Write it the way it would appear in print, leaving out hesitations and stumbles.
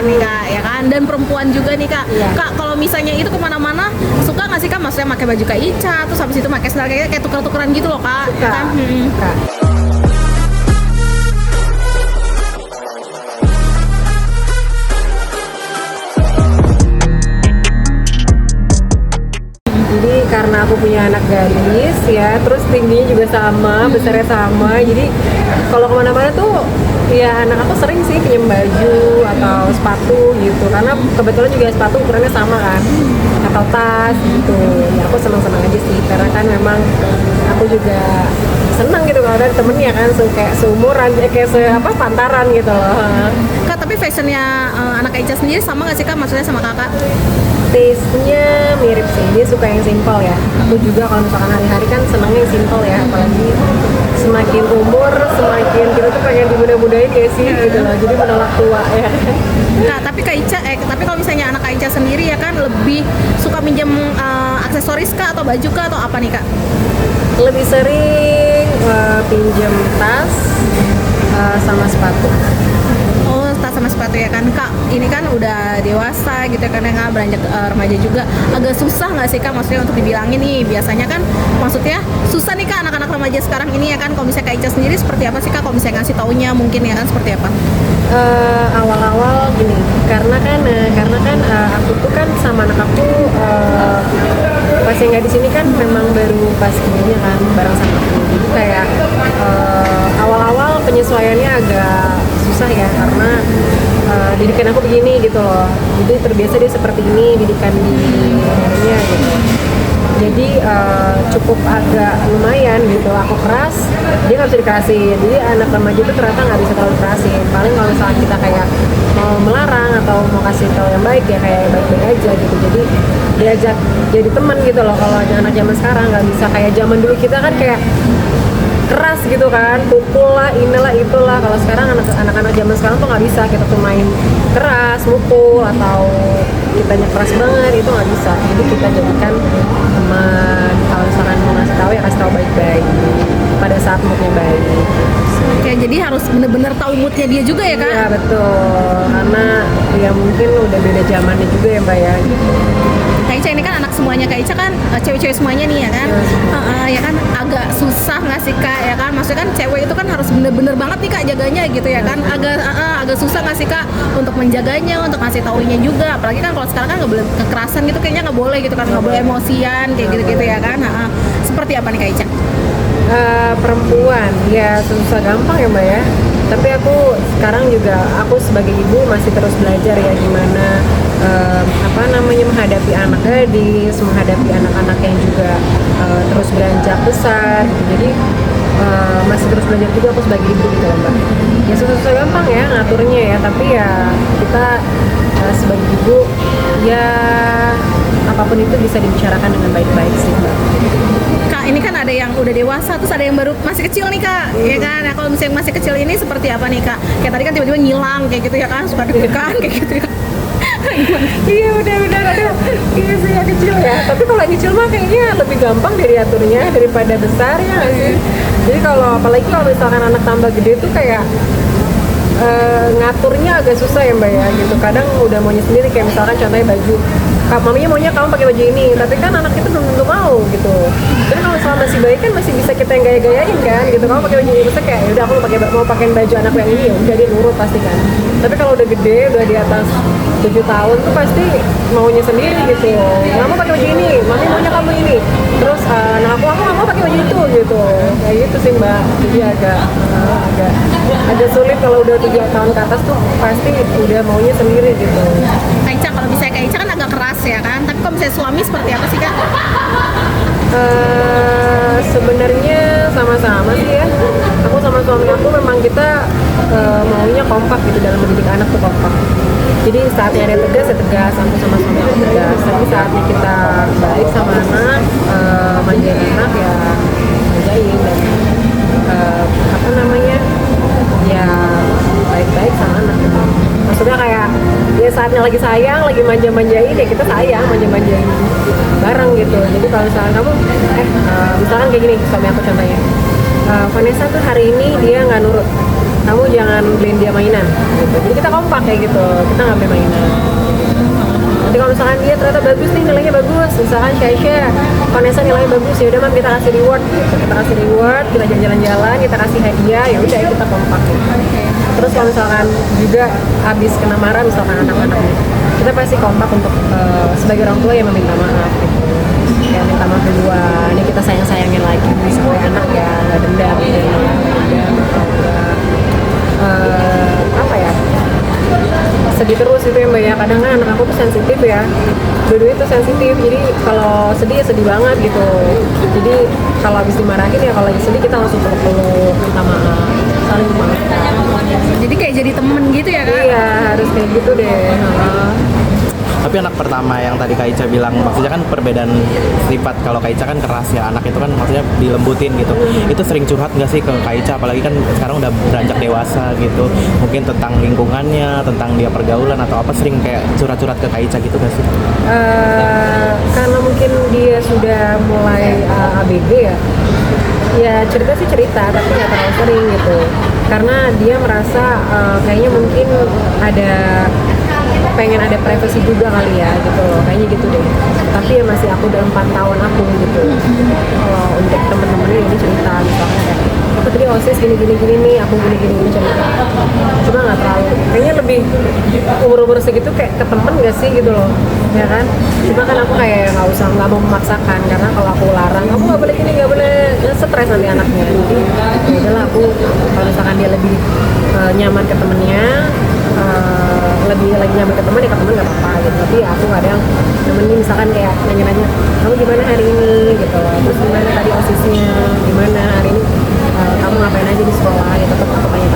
nih Kak, ya kan? Dan perempuan juga nih Kak. Iya. Kak, kalau misalnya itu kemana-mana, suka nggak sih Kak? Maksudnya pakai baju Kak Ica, terus habis itu pakai sandal kayak tuker-tukeran gitu loh Kak. Suka. Ya kan? Suka. Jadi karena aku punya anak gadis ya, terus tingginya juga sama, besarnya sama. Jadi kalau kemana-mana tuh ya anak aku sering sih pinjam baju atau sepatu gitu. Karena kebetulan juga sepatu ukurannya sama kan, atau tas gitu. Ya aku senang-senang aja sih, karena kan memang aku juga senang gitu kalau ada temennya kan, kayak seumuran, kayak pantaran gitu loh. Kak, tapi fashionnya anak Kak Ica sendiri sama nggak sih Kak? Maksudnya sama kakak? Taste-nya mirip sih, dia suka yang simple ya. Aku juga kalau misalkan hari-hari kan senangnya yang simple ya, apalagi semakin umur semakin kita tuh pengen dimudah-mudahin ya sih gitu loh, jadi menolak tua ya. Kak, tapi Kak Ica, tapi kalau misalnya anak Kak Ica sendiri ya kan lebih suka minjem aksesoris Kak atau baju Kak atau apa nih Kak? Lebih sering pinjam tas sama sepatu. Oh, tas sama sepatu ya kan Kak, ini kan udah dewasa gitu ya kan ya Kak, beranjak remaja juga, agak susah nggak sih Kak maksudnya untuk dibilangin nih, biasanya kan maksudnya susah nih Kak anak-anak remaja sekarang ini ya kan. Kalau misalnya Kak Ica sendiri seperti apa sih Kak, kalau misalnya ngasih taunya mungkin ya kan seperti apa? Awal-awal gini, karena kan aku tuh kan sama anak aku pas yang nggak di sini kan memang baru pas gininya kan bareng sama aku, jadi kayak awal-awal penyesuaiannya agak susah ya, karena didikan aku begini gitu loh, jadi terbiasa dia seperti ini didikan di rumahnya gitu. Jadi cukup agak lumayan gitu, aku keras dia nggak bisa dikerasin. Jadi anak remaja itu ternyata nggak bisa terlalu kerasin, paling kalau misalnya kita kayak mau melarang atau mau kasih tahu yang baik ya kayak baik-baik aja gitu. Jadi diajak jadi teman gitu loh. Kalau anak zaman sekarang nggak bisa kayak zaman dulu kita kan kayak keras gitu kan, pukul lah, inilah itulah. Kalau sekarang anak-anak zaman sekarang tuh nggak bisa kita tuh main keras, mukul atau kitanya keras banget, itu nggak bisa. Jadi kita jadikan teman. Kalau misalkan mau ngasih tahu ya kasih tahu baik-baik pada saat moodnya baik. Oke, jadi harus bener-bener tahu moodnya dia juga ya Kak? Iya betul, karena ya mungkin udah beda zamannya juga ya Mbak ya. Kak Ica ini kan anak semuanya, Kak Ica kan cewek-cewek semuanya nih ya kan, ya kan agak susah nggak sih Kak ya kan, maksudnya kan cewek itu kan harus bener-bener banget nih Kak jaganya gitu ya kan, agak susah nggak sih Kak untuk menjaganya, untuk ngasih taunya juga, apalagi kan kalau sekarang kan nggak boleh kekerasan gitu, kayaknya nggak boleh gitu kan, nggak boleh emosian kayak gitu-gitu ya kan, seperti apa nih Kak Ica? Perempuan ya susah gampang ya Mbak ya, tapi aku sekarang juga aku sebagai ibu masih terus belajar ya gimana menghadapi anak gadis, menghadapi anak-anak yang juga terus beranjak besar gitu. Jadi masih terus belajar juga aku sebagai ibu gitu loh Mbak. Ya susah-susah gampang ya ngaturnya ya, tapi ya kita sebagai ibu ya apapun itu bisa dibicarakan dengan baik-baik sih Mbak. Kak, ini kan ada yang udah dewasa, terus ada yang baru masih kecil nih Kak, ya kan? Nah, kalau misalnya yang masih kecil ini seperti apa nih Kak? Kayak tadi kan tiba-tiba ngilang kayak gitu ya kan, suka deg-degan kayak gitu ya. Iya benar-benar ada. Iya sih yang kecil ya. Tapi kalau yang kecil mah kayaknya lebih gampang dari aturnya daripada besar ya nggak sih. Jadi kalau apalagi kalau misalkan anak tambah gede tuh kayak ngaturnya agak susah ya Mbak ya gitu. Kadang udah maunya sendiri, kayak misalkan contohnya baju. Maminya maunya kamu pakai baju ini, tapi kan anak itu belum tentu mau gitu. Jadi kalau misalnya masih baik kan masih bisa kita yang gaya-gayain kan gitu. Kamu pakai baju ini, misalnya kayak udah aku mau pakai baju anak yang ini, ya udah dia nurut pasti kan. Tapi kalau udah gede, udah di atas 7 tahun tuh pasti maunya sendiri gitu. Nggak mau pakai baju ini, mami maunya kamu ini. Terus anak aku nggak mau pakai baju itu gitu. Kayak gitu sih Mbak. Jadi agak sulit kalau udah 7 tahun ke atas tuh pasti udah maunya sendiri gitu. Kak Ica, kalau misalnya Kak Ica kan agak keras ya kan, tapi kalau misalnya suami seperti apa sih Kak? Sebenarnya sama-sama sih ya. Aku sama suami aku memang kita maunya kompak gitu dalam mendidik anak tuh kompak. Jadi saatnya ada tegas ya tegas, aku sama suami aku tegas. Tapi saatnya kita baik sama anak, manjain anak ya manjain dan ya baik-baik sama anak gitu. Maksudnya kayak ya saatnya lagi sayang, lagi manja-manjain ya kita sayang, manja-manjain bareng gitu. Jadi kalau misalnya kamu misalkan kayak gini, suami aku contohnya Vanessa tuh hari ini dia nggak nurut, kamu jangan beliin dia mainan gitu. Jadi kita kompak kayak gitu, kita nggak beli mainan. Nanti kalau misalkan dia ternyata bagus nih, nilainya bagus, misalkan Shaisha, Vanessa nilainya bagus, ya udah mam kita kasih reward gitu. Kita kasih reward, kita jalan-jalan, kita kasih hadiah, ya udah kita kompak gitu. Terus kalau misalkan juga habis kena marah misalkan anak-anak nih, kita pasti kompak untuk sebagai orang tua yang meminta maaf gitu. Ya minta maaf duluan, ini kita sayang-sayangin lagi supaya anak ya nggak dendam gitu ya. Apa ya, sedih terus itu ya mbak ya. Kadang kan anak aku tuh sensitif ya, dua-duanya tuh sensitif, jadi kalau sedih ya sedih banget gitu. Jadi kalau habis dimarahin ya, kalau lagi sedih kita langsung peluk-peluk, minta maaf, saling memaafkan. Jadi kayak jadi temen gitu ya kak? Iya, harus kayak gitu deh. Tapi anak pertama yang tadi Kak Ica bilang, maksudnya kan perbedaan sifat. Kalau Kak Ica kan keras ya, anak itu kan maksudnya dilembutin gitu. Itu sering curhat nggak sih ke Kak Ica? Apalagi kan sekarang udah beranjak dewasa gitu. Mungkin tentang lingkungannya, tentang dia pergaulan atau apa, sering kayak curhat-curhat ke Kak Ica gitu nggak sih? Karena mungkin dia sudah mulai ABG ya. Ya cerita sih cerita, tapi nggak terlalu sering gitu. Karena dia merasa kayaknya mungkin pengen ada privacy juga kali ya gitu loh, kayaknya gitu deh. Tapi ya masih aku udah 4 tahun aku gitu. Kalau untuk temen-temennya ini cerita misalkan kayak aku tadi OSIS gini nih, aku gini cerita. Cuma nggak terlalu, kayaknya lebih umur segitu kayak ke temen gak sih gitu loh, ya kan. Cuma kan aku kayak nggak mau memaksakan, karena kalau aku larang kamu nggak boleh gini, nggak boleh, stres nanti anaknya. Jadi ya udahlah, aku kalau misalkan dia lebih nyaman ke temennya, lebih lagi nyaman ke teman ya ke teman nggak apa-apa gitu. Tapi aku kadang nemenin, misalkan kayak nanya-nanya kamu gimana hari ini gitu, terus gimana tadi OSISnya, gimana hari ini kamu ngapain aja di sekolah gitu, tetap aku tanya